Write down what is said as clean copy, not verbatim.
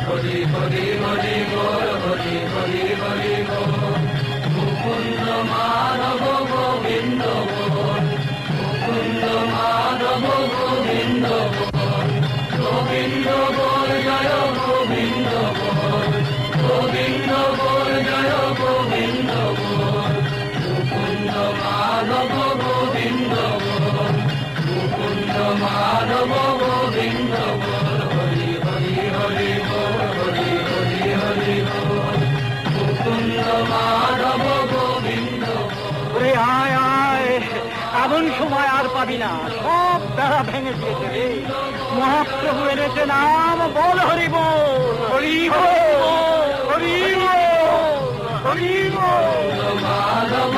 হরি হরি হরি বল, হরি হরি হরি বল। মুকুন্দ মাধব গোবিন্দ বল, মুকুন্দ মাধব গোবিন্দ বল। গোবিন্দ বল জয় গোবিন্দ বল, গোবিন্দ বল জয় গোবিন্দ বল। মুকুন্দ মাধব গোবিন্দ বল, মুকুন্দ মাধব গোবিন্দ বল। হরি হরি হরি বল, হরি হরি হরি বল। মুকুন্দ মাধব গোবিন্দ বল। আয় আয়, এমন সময় আর পাবি না, সব বেড়া ভেঙে দিয়েছে রে। মহাপ্রভু এনেছে নাম, বল হরি বল, হরি বল, হরি বল, হরি বল। মাধব